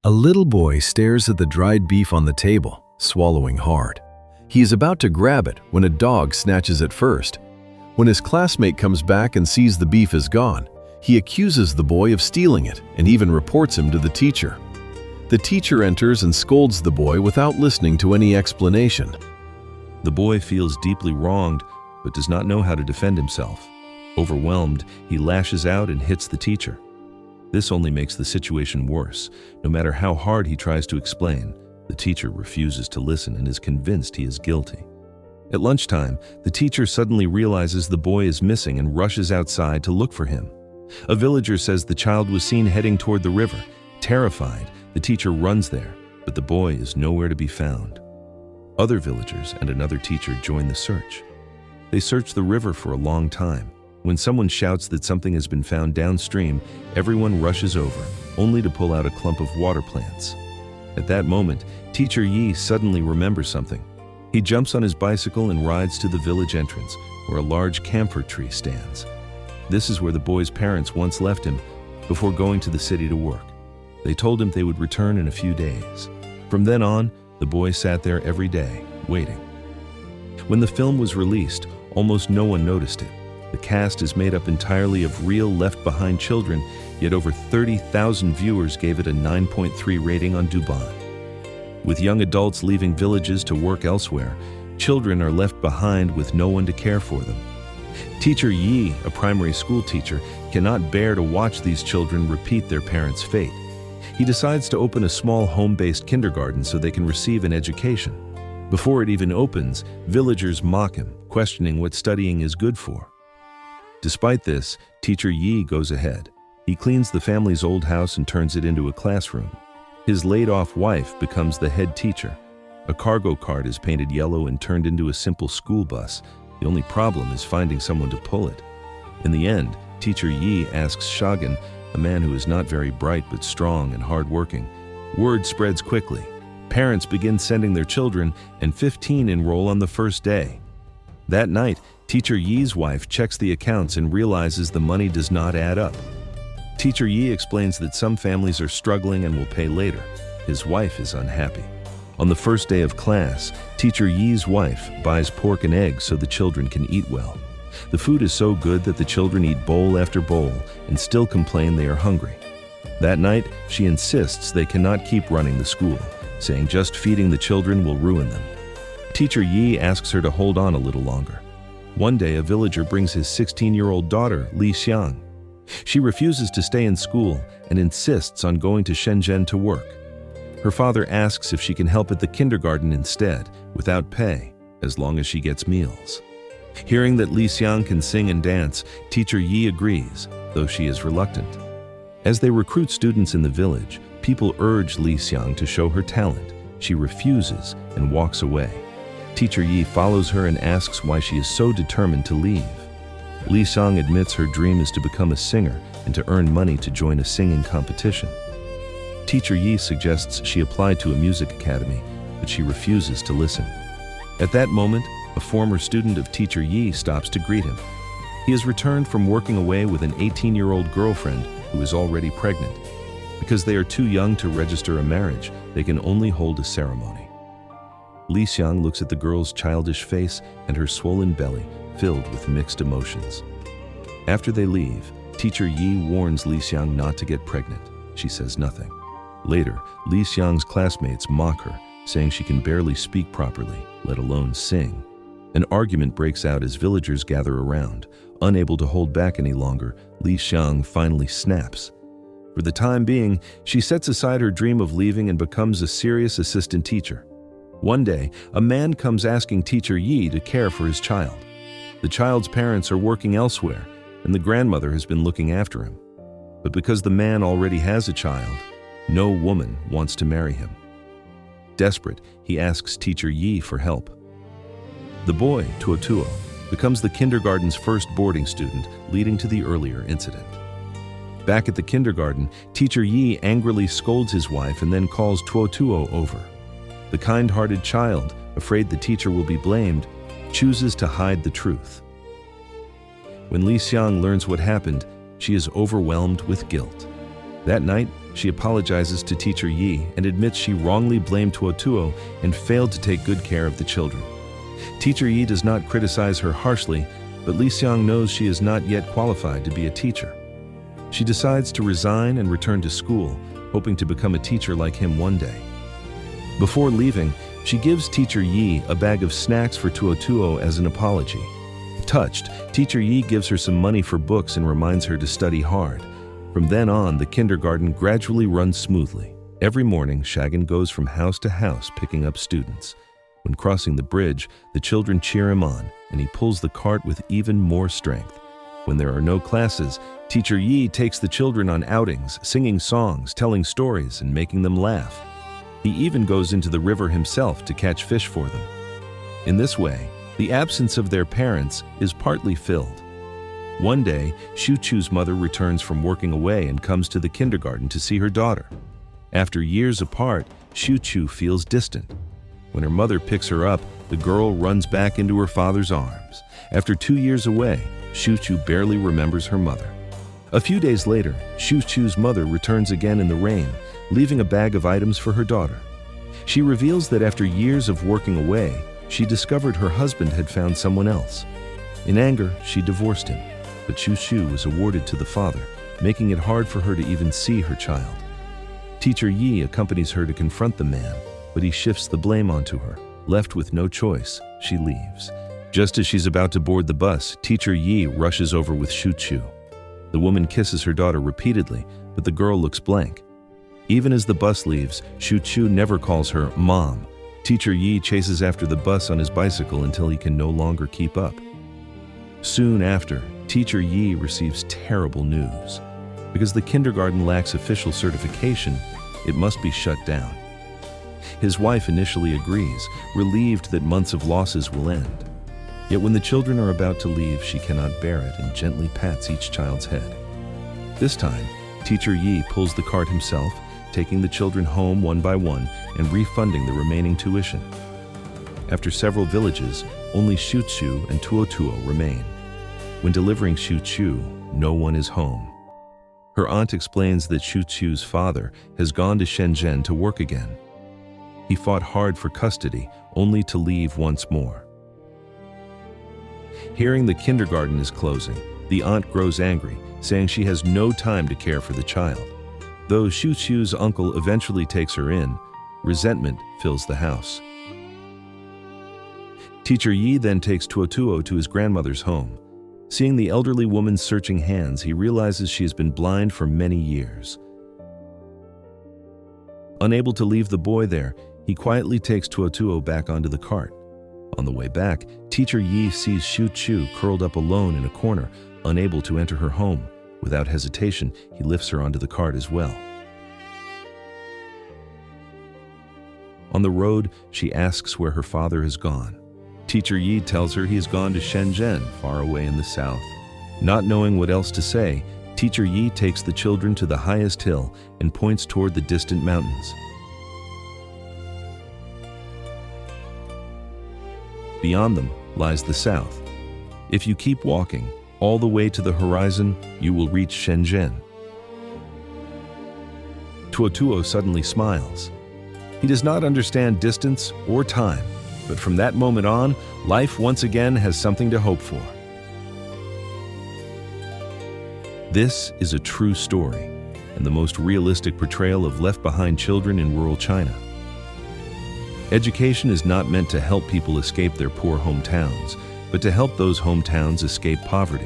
A little boy stares at the dried beef on the table, swallowing hard. He is about to grab it when a dog snatches it first. When his classmate comes back and sees the beef is gone, he accuses the boy of stealing it and even reports him to the teacher. The teacher enters and scolds the boy without listening to any explanation. The boy feels deeply wronged, but does not know how to defend himself. Overwhelmed, he lashes out and hits the teacher. This only makes the situation worse. No matter how hard he tries to explain, the teacher refuses to listen and is convinced he is guilty. At lunchtime, the teacher suddenly realizes the boy is missing and rushes outside to look for him. A villager says the child was seen heading toward the river. Terrified, the teacher runs there, but the boy is nowhere to be found. Other villagers and another teacher join the search. They search the river for a long time. When someone shouts that something has been found downstream, everyone rushes over, only to pull out a clump of water plants. At that moment, Teacher Yi suddenly remembers something. He jumps on his bicycle and rides to the village entrance, where a large camphor tree stands. This is where the boy's parents once left him before going to the city to work. They told him they would return in a few days. From then on, the boy sat there every day, waiting. When the film was released, almost no one noticed it. The cast is made up entirely of real left-behind children, yet over 30,000 viewers gave it a 9.3 rating on Douban. With young adults leaving villages to work elsewhere, children are left behind with no one to care for them. Teacher Yi, a primary school teacher, cannot bear to watch these children repeat their parents' fate. He decides to open a small home-based kindergarten so they can receive an education. Before it even opens, villagers mock him, questioning what studying is good for. Despite this, Teacher Yi goes ahead. He cleans the family's old house and turns it into a classroom. His laid-off wife becomes the head teacher. A cargo cart is painted yellow and turned into a simple school bus. The only problem is finding someone to pull it. In the end, Teacher Yi asks Shagan, a man who is not very bright but strong and hardworking. Word spreads quickly. Parents begin sending their children, and 15 enroll on the first day. That night, Teacher Yi's wife checks the accounts and realizes the money does not add up. Teacher Yi explains that some families are struggling and will pay later. His wife is unhappy. On the first day of class, Teacher Yi's wife buys pork and eggs so the children can eat well. The food is so good that the children eat bowl after bowl and still complain they are hungry. That night, she insists they cannot keep running the school, saying just feeding the children will ruin them. Teacher Yi asks her to hold on a little longer. One day, a villager brings his 16-year-old daughter, Li Xiang. She refuses to stay in school and insists on going to Shenzhen to work. Her father asks if she can help at the kindergarten instead, without pay, as long as she gets meals. Hearing that Li Xiang can sing and dance, Teacher Yi agrees, though she is reluctant. As they recruit students in the village, people urge Li Xiang to show her talent. She refuses and walks away. Teacher Yi follows her and asks why she is so determined to leave. Li Xiang admits her dream is to become a singer and to earn money to join a singing competition. Teacher Yi suggests she apply to a music academy, but she refuses to listen. At that moment, a former student of Teacher Yi stops to greet him. He has returned from working away with an 18-year-old girlfriend who is already pregnant. Because they are too young to register a marriage, they can only hold a ceremony. Li Xiang looks at the girl's childish face and her swollen belly, filled with mixed emotions. After they leave, Teacher Yi warns Li Xiang not to get pregnant. She says nothing. Later, Li Xiang's classmates mock her, saying she can barely speak properly, let alone sing. An argument breaks out as villagers gather around. Unable to hold back any longer, Li Xiang finally snaps. For the time being, she sets aside her dream of leaving and becomes a serious assistant teacher. One day, a man comes asking Teacher Yi to care for his child. The child's parents are working elsewhere, and the grandmother has been looking after him. But because the man already has a child, no woman wants to marry him. Desperate, he asks Teacher Yi for help. The boy, Tuo, becomes the kindergarten's first boarding student, leading to the earlier incident. Back at the kindergarten, Teacher Yi angrily scolds his wife and then calls Tuo over. The kind-hearted child, afraid the teacher will be blamed, chooses to hide the truth. When Li Xiang learns what happened, she is overwhelmed with guilt. That night, she apologizes to Teacher Yi and admits she wrongly blamed Tuotuo and failed to take good care of the children. Teacher Yi does not criticize her harshly, but Xiang knows she is not yet qualified to be a teacher. She decides to resign and return to school, hoping to become a teacher like him one day. Before leaving, she gives Teacher Yi a bag of snacks for Tuotuo as an apology. Touched, Teacher Yi gives her some money for books and reminds her to study hard. From then on, the kindergarten gradually runs smoothly. Every morning, Shagan goes from house to house picking up students. When crossing the bridge, the children cheer him on, and he pulls the cart with even more strength. When there are no classes, Teacher Yi takes the children on outings, singing songs, telling stories, and making them laugh. He even goes into the river himself to catch fish for them. In this way, the absence of their parents is partly filled. One day, Shu-Chu's mother returns from working away and comes to the kindergarten to see her daughter. After years apart, Shu-Chu feels distant. When her mother picks her up, the girl runs back into her father's arms. After 2 years away, Shu-Chu barely remembers her mother. A few days later, Shu-Chu's mother returns again in the rain, leaving a bag of items for her daughter. She reveals that after years of working away, she discovered her husband had found someone else. In anger, she divorced him, but Shu-Chu was awarded to the father, making it hard for her to even see her child. Teacher Yi accompanies her to confront the man, but he shifts the blame onto her. Left with no choice, she leaves. Just as she's about to board the bus, Teacher Yi rushes over with Shu-Chu. The woman kisses her daughter repeatedly, but the girl looks blank. Even as the bus leaves, Shu-Chu never calls her Mom. Teacher Yi chases after the bus on his bicycle until he can no longer keep up. Soon after, Teacher Yi receives terrible news. Because the kindergarten lacks official certification, it must be shut down. His wife initially agrees, relieved that months of losses will end. Yet when the children are about to leave, she cannot bear it and gently pats each child's head. This time, Teacher Yi pulls the cart himself, taking the children home one by one and refunding the remaining tuition. After several villages, only Shu-Chu and Tuotuo remain. When delivering Shu-Chu, no one is home. Her aunt explains that Shu-Chu's father has gone to Shenzhen to work again. He fought hard for custody, only to leave once more. Hearing the kindergarten is closing, the aunt grows angry, saying she has no time to care for the child. Though Shu-Chu's uncle eventually takes her in, resentment fills the house. Teacher Yi then takes Tuotuo to his grandmother's home. Seeing the elderly woman's searching hands, he realizes she has been blind for many years. Unable to leave the boy there, he quietly takes Tuotuo back onto the cart. On the way back, Teacher Yi sees Shu-Chu curled up alone in a corner, unable to enter her home. Without hesitation, he lifts her onto the cart as well. On the road, she asks where her father has gone. Teacher Yi tells her he has gone to Shenzhen, far away in the south. Not knowing what else to say, Teacher Yi takes the children to the highest hill and points toward the distant mountains. Beyond them lies the south. If you keep walking, all the way to the horizon, you will reach Shenzhen. Tuotuo suddenly smiles. He does not understand distance or time, but from that moment on, life once again has something to hope for. This is a true story, and the most realistic portrayal of left-behind children in rural China. Education is not meant to help people escape their poor hometowns, but to help those hometowns escape poverty.